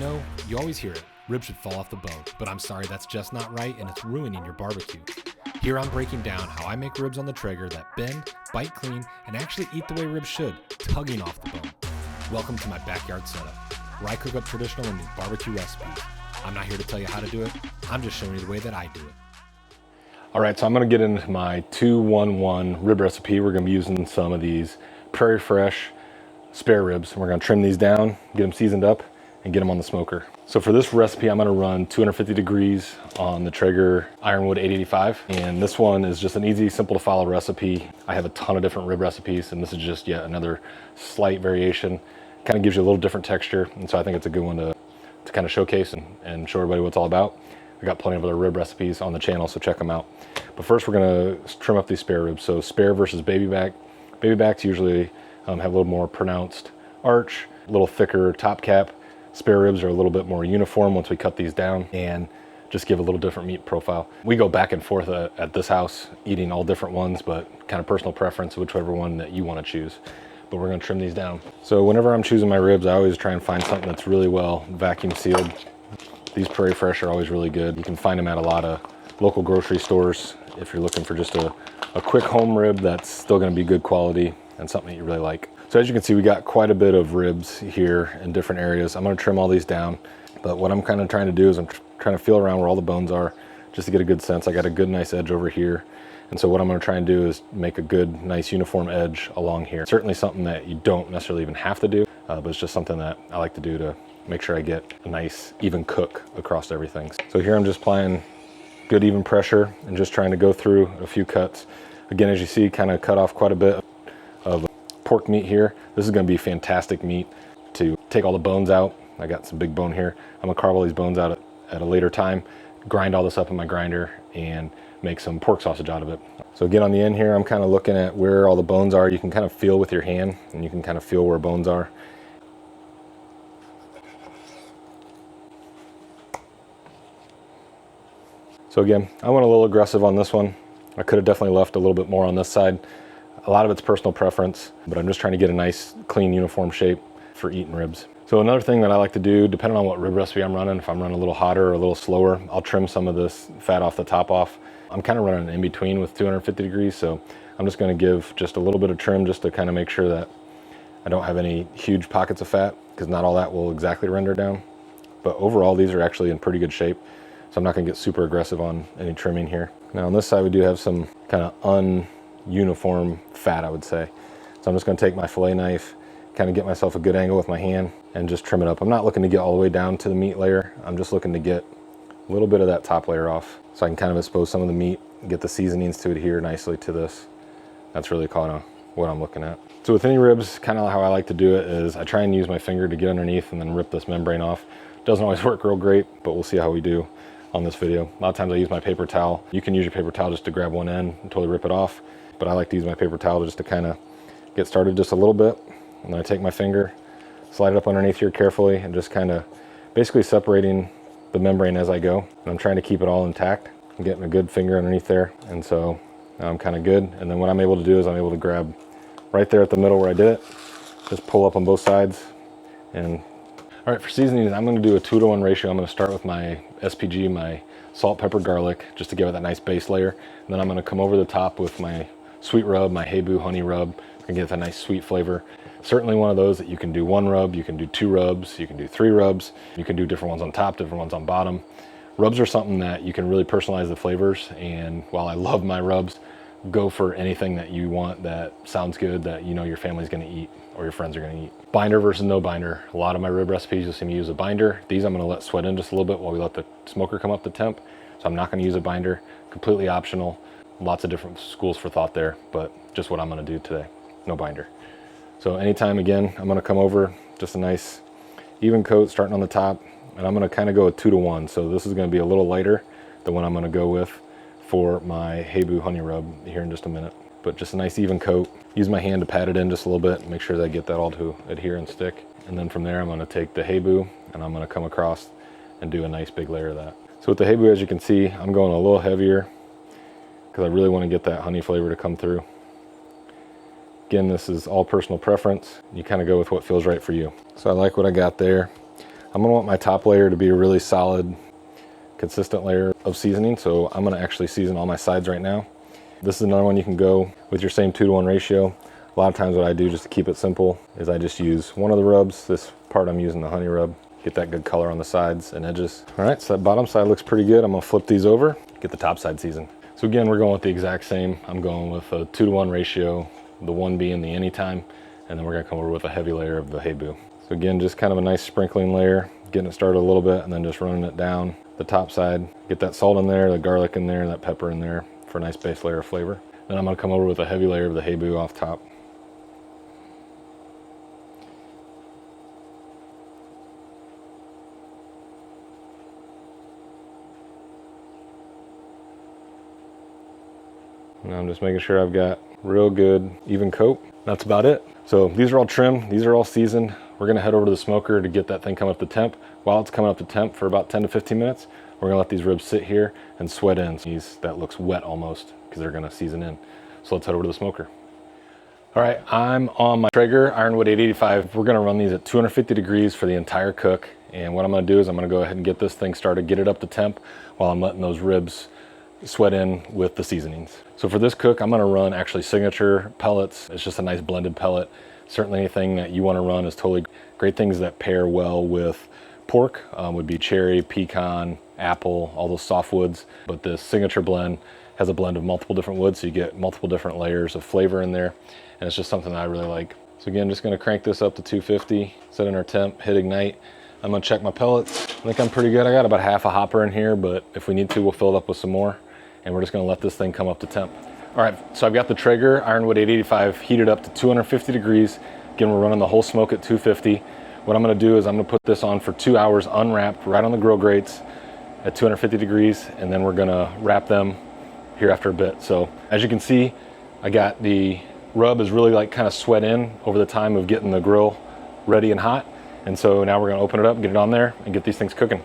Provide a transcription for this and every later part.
know, you always hear it. Ribs should fall off the bone, but I'm sorry, that's just not right, and it's ruining your barbecue. Here I'm breaking down how I make ribs on the Traeger that bend, bite clean, and actually eat the way ribs should, tugging off the bone. Welcome to my backyard setup, where I cook up traditional and new barbecue recipes. I'm not here to tell you how to do it, I'm just showing you the way that I do it. All right, so I'm gonna get into my 2-1-1 rib recipe. We're gonna be using some of these Prairie Fresh spare ribs, and we're gonna trim these down, get them seasoned up, and get them on the smoker. So for this recipe, I'm gonna run 250 degrees on the Traeger Ironwood 885. And this one is just an easy, simple to follow recipe. I have a ton of different rib recipes, and this is just yet another slight variation. Kind of gives you a little different texture. And so I think it's a good one to kind of showcase and show everybody what it's all about. I got plenty of other rib recipes on the channel, so check them out. But first we're gonna trim up these spare ribs. So spare versus baby back. Baby backs usually have a little more pronounced arch, a little thicker top cap. Spare ribs are a little bit more uniform once we cut these down and just give a little different meat profile. We go back and forth at this house eating all different ones, but kind of personal preference, whichever one that you want to choose. But we're gonna trim these down. So whenever I'm choosing my ribs, I always try and find something that's really well vacuum sealed. These Prairie Fresh are always really good. You can find them at a lot of local grocery stores if you're looking for just a quick home rib that's still gonna be good quality and something that you really like. So as you can see, we got quite a bit of ribs here in different areas. I'm gonna trim all these down, but what I'm kind of trying to do is I'm trying to feel around where all the bones are just to get a good sense. I got a good nice edge over here. And so what I'm gonna try and do is make a good, nice uniform edge along here. Certainly something that you don't necessarily even have to do, but it's just something that I like to do to make sure I get a nice, even cook across everything. So here I'm just applying good, even pressure and just trying to go through a few cuts. Again, as you see, kind of cut off quite a bit of pork meat here. This is gonna be fantastic meat to take all the bones out. I got some big bone here. I'm gonna carve all these bones out at a later time, grind all this up in my grinder, and make some pork sausage out of it. So again, on the end here, I'm kind of looking at where all the bones are. You can kind of feel with your hand, and you can kind of feel where bones are. So again, I went a little aggressive on this one. I could have definitely left a little bit more on this side. A lot of it's personal preference, but I'm just trying to get a nice, clean, uniform shape for eating ribs. So another thing that I like to do, depending on what rib recipe I'm running, if I'm running a little hotter or a little slower, I'll trim some of this fat off the top off. I'm kind of running in between with 250 degrees, so I'm just gonna give just a little bit of trim just to kind of make sure that I don't have any huge pockets of fat, because not all that will exactly render down. But overall, these are actually in pretty good shape, so I'm not gonna get super aggressive on any trimming here. Now on this side, we do have some kind of uniform fat, I would say. So I'm just gonna take my fillet knife, kind of get myself a good angle with my hand and just trim it up. I'm not looking to get all the way down to the meat layer. I'm just looking to get a little bit of that top layer off so I can kind of expose some of the meat, get the seasonings to adhere nicely to this. That's really kind of what I'm looking at. So with any ribs, kind of how I like to do it is I try and use my finger to get underneath and then rip this membrane off. Doesn't always work real great, but we'll see how we do on this video. A lot of times I use my paper towel. You can use your paper towel just to grab one end and totally rip it off, but I like to use my paper towel just to kind of get started just a little bit. And then I take my finger, slide it up underneath here carefully, and just kind of basically separating the membrane as I go. And I'm trying to keep it all intact. I'm getting a good finger underneath there. And so now I'm kind of good. And then what I'm able to do is I'm able to grab right there at the middle where I did it, just pull up on both sides. And all right, for seasoning, I'm gonna do a 2-to-1 ratio. I'm gonna start with my SPG, my salt, pepper, garlic, just to give it that nice base layer. And then I'm gonna come over the top with my sweet rub, my Hey Boo honey rub, and get that nice sweet flavor. Certainly one of those that you can do 1 rub, you can do 2 rubs, you can do 3 rubs, you can do different ones on top, different ones on bottom. Rubs are something that you can really personalize the flavors, and while I love my rubs, go for anything that you want that sounds good, that you know your family's gonna eat or your friends are gonna eat. Binder versus no binder. A lot of my rib recipes you'll see me use a binder. These I'm gonna let sweat in just a little bit while we let the smoker come up to temp. So I'm not gonna use a binder, completely optional. Lots of different schools for thought there, but just what I'm gonna do today, no binder. So anytime, again, I'm gonna come over, just a nice even coat starting on the top, and I'm gonna kind of go a 2-to-1. So this is gonna be a little lighter than what I'm gonna go with for my Hey Boo honey rub here in just a minute. But just a nice even coat. Use my hand to pat it in just a little bit and make sure that I get that all to adhere and stick. And then from there, I'm gonna take the Hey Boo and I'm gonna come across and do a nice big layer of that. So with the Hey Boo, as you can see, I'm going a little heavier because I really wanna get that honey flavor to come through. Again, this is all personal preference. You kind of go with what feels right for you. So I like what I got there. I'm gonna want my top layer to be a really solid, consistent layer of seasoning. So I'm gonna actually season all my sides right now. This is another one you can go with your same 2-to-1 ratio. A lot of times what I do just to keep it simple is I just use one of the rubs. This part I'm using the honey rub. Get that good color on the sides and edges. All right, so that bottom side looks pretty good. I'm gonna flip these over, get the top side seasoned. So again, we're going with the exact same. I'm going with a 2-to-1 ratio, the 1 being the anytime, and then we're gonna come over with a heavy layer of the Hey Boo. So again, just kind of a nice sprinkling layer, getting it started a little bit, and then just running it down the top side. Get that salt in there, the garlic in there, that pepper in there for a nice base layer of flavor. Then I'm gonna come over with a heavy layer of the Hey Boo off top. And I'm just making sure I've got real good even coat. That's about it. So these are all trimmed, these are all seasoned. We're gonna head over to the smoker to get that thing coming up to temp. While it's coming up to temp for about 10 to 15 minutes, we're gonna let these ribs sit here and sweat in. That looks wet almost because they're gonna season in. So let's head over to the smoker. All right, I'm on my Traeger Ironwood 885. We're gonna run these at 250 degrees for the entire cook. And what I'm gonna do is I'm gonna go ahead and get this thing started, get it up to temp while I'm letting those ribs sweat in with the seasonings. So for this cook, I'm gonna run actually signature pellets. It's just a nice blended pellet. Certainly anything that you wanna run is totally great. Things that pair well with pork would be cherry, pecan, apple, all those soft woods. But this signature blend has a blend of multiple different woods, so you get multiple different layers of flavor in there. And it's just something that I really like. So again, just gonna crank this up to 250, set in our temp, hit ignite. I'm gonna check my pellets. I think I'm pretty good. I got about half a hopper in here, but if we need to, we'll fill it up with some more. And we're just gonna let this thing come up to temp. All right, so I've got the Traeger Ironwood 885 heated up to 250 degrees. Again, we're running the whole smoke at 250. What I'm gonna do is I'm gonna put this on for 2 hours unwrapped right on the grill grates at 250 degrees, and then we're gonna wrap them here after a bit. So as you can see, I got the rub is really like kind of sweat in over the time of getting the grill ready and hot. And so now we're gonna open it up, get it on there, and get these things cooking.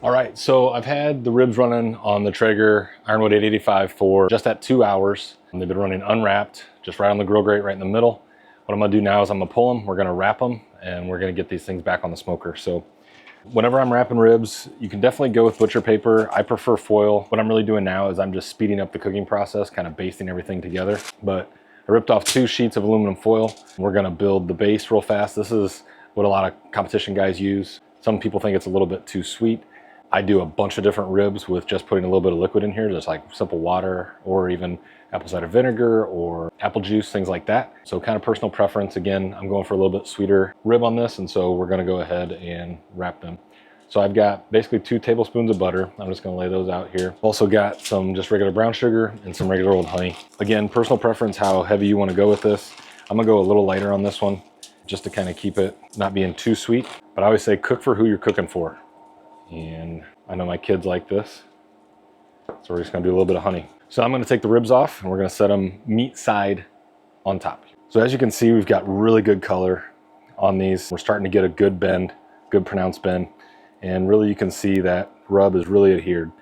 All right, so I've had the ribs running on the Traeger Ironwood 885 for just at 2 hours. And they've been running unwrapped, just right on the grill grate, right in the middle. What I'm gonna do now is I'm gonna pull them, we're gonna wrap them, and we're gonna get these things back on the smoker. So whenever I'm wrapping ribs, you can definitely go with butcher paper. I prefer foil. What I'm really doing now is I'm just speeding up the cooking process, kind of basting everything together. But I ripped off 2 sheets of aluminum foil. We're gonna build the base real fast. This is what a lot of competition guys use. Some people think it's a little bit too sweet. I do a bunch of different ribs with just putting a little bit of liquid in here, just like simple water or even apple cider vinegar or apple juice, things like that. So kind of personal preference. Again, I'm going for a little bit sweeter rib on this, and so we're gonna go ahead and wrap them. So I've got basically 2 tablespoons of butter. I'm just gonna lay those out here. Also got some just regular brown sugar and some regular old honey. Again, personal preference, how heavy you wanna go with this. I'm gonna go a little lighter on this one just to kind of keep it not being too sweet. But I always say cook for who you're cooking for. And I know my kids like this, so we're just gonna do a little bit of honey. So I'm gonna take the ribs off and we're gonna set them meat side on top. So as you can see, we've got really good color on these. We're starting to get a good bend, good pronounced bend. And really you can see that rub is really adhered.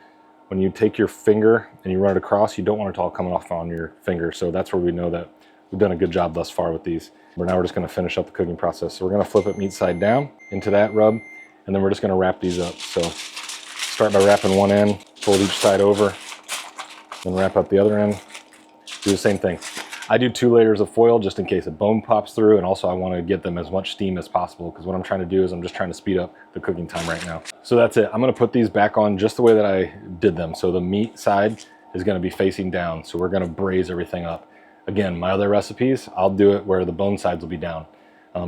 When you take your finger and you run it across, you don't want it all coming off on your finger. So that's where we know that we've done a good job thus far with these. But now we're just gonna finish up the cooking process. So we're gonna flip it meat side down into that rub, and then we're just gonna wrap these up. So start by wrapping one end, fold each side over, then wrap up the other end. Do the same thing. I do 2 layers of foil just in case a bone pops through, and also I wanna get them as much steam as possible, because what I'm trying to do is I'm just trying to speed up the cooking time right now. So that's it. I'm gonna put these back on just the way that I did them. So the meat side is gonna be facing down. So we're gonna braise everything up. Again, my other recipes, I'll do it where the bone sides will be down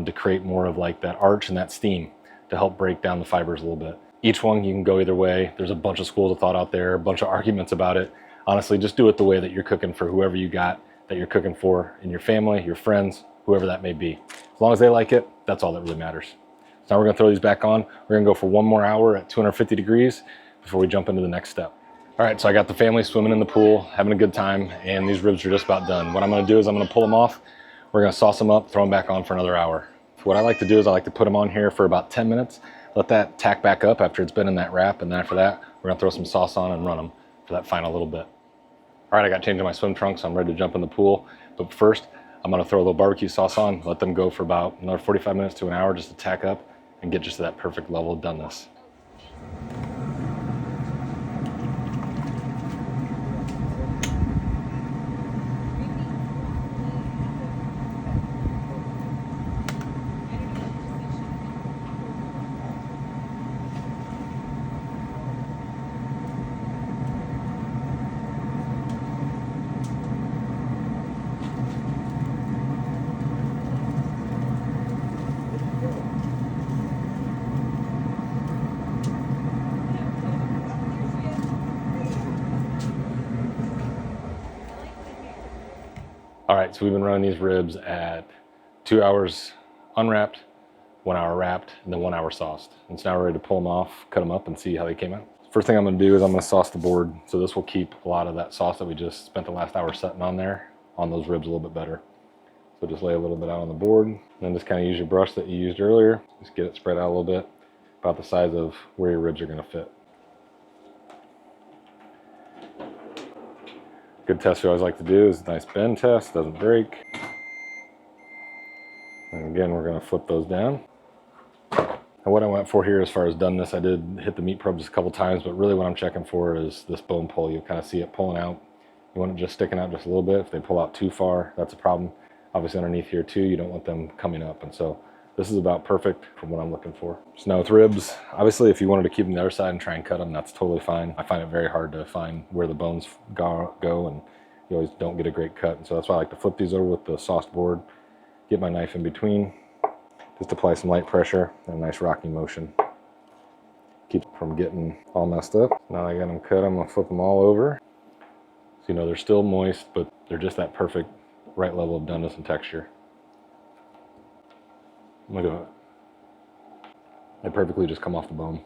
to create more of like that arch and that steam to help break down the fibers a little bit. Each one you can go either way. There's a bunch of schools of thought out there, a bunch of arguments about it. Honestly, just do it the way that you're cooking for whoever you got that you're cooking for in your family, your friends, whoever that may be. As long as they like it, that's all that really matters. So now we're gonna throw these back on. We're gonna go for 1 more hour at 250 degrees before we jump into the next step. All right, so I got the family swimming in the pool, having a good time, and these ribs are just about done. What I'm gonna do is I'm gonna pull them off. We're gonna sauce them up, throw them back on for another hour. What I like to do is I like to put them on here for about 10 minutes, let that tack back up after it's been in that wrap, and then after that, we're We're gonna throw some sauce on and run them for that final little bit. All right, I got changed in my swim trunks, so I'm ready to jump in the pool. But first, I'm gonna throw a little barbecue sauce on, let them go for about another 45 minutes to an hour just to tack up and get just to that perfect level of doneness. All right, so we've been running these ribs at 2 hours unwrapped, 1 hour wrapped, and then 1 hour sauced. And so now we're ready to pull them off, cut them up, and see how they came out. First thing I'm gonna do is I'm gonna sauce the board. So this will keep a lot of that sauce that we just spent the last hour setting on there, on those ribs a little bit better. So just lay a little bit out on the board, and then just kind of use your brush that you used earlier. Just get it spread out a little bit, about the size of where your ribs are gonna fit. Good test we always like to do is a nice bend test, doesn't break. And again, we're gonna flip those down. And what I went for here as far as doneness, I did hit the meat probes a couple times, but really what I'm checking for is this bone pull. You'll kind of see it pulling out. You want it just sticking out just a little bit. If they pull out too far, that's a problem. Obviously underneath here too, you don't want them coming up. And so this is about perfect from what I'm looking for. So now with ribs, obviously if you wanted to keep them the other side and try and cut them, that's totally fine. I find it very hard to find where the bones go, and you always don't get a great cut. And so that's why I like to flip these over with the sauced board, get my knife in between, just apply some light pressure and a nice rocking motion. Keep them from getting all messed up. Now I got them cut, I'm gonna flip them all over. So you know they're still moist, but they're just that perfect right level of doneness and texture. Look at that. They perfectly just come off the bone.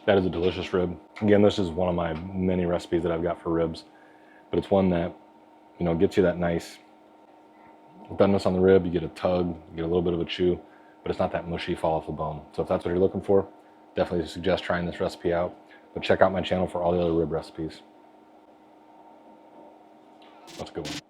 That is a delicious rib. Again, this is one of my many recipes that I've got for ribs, but it's one that, you know, gets you that nice doneness on the rib. You get a tug, you get a little bit of a chew, but it's not that mushy fall off the bone. So if that's what you're looking for, definitely suggest trying this recipe out. But check out my channel for all the other rib recipes. That's a good one.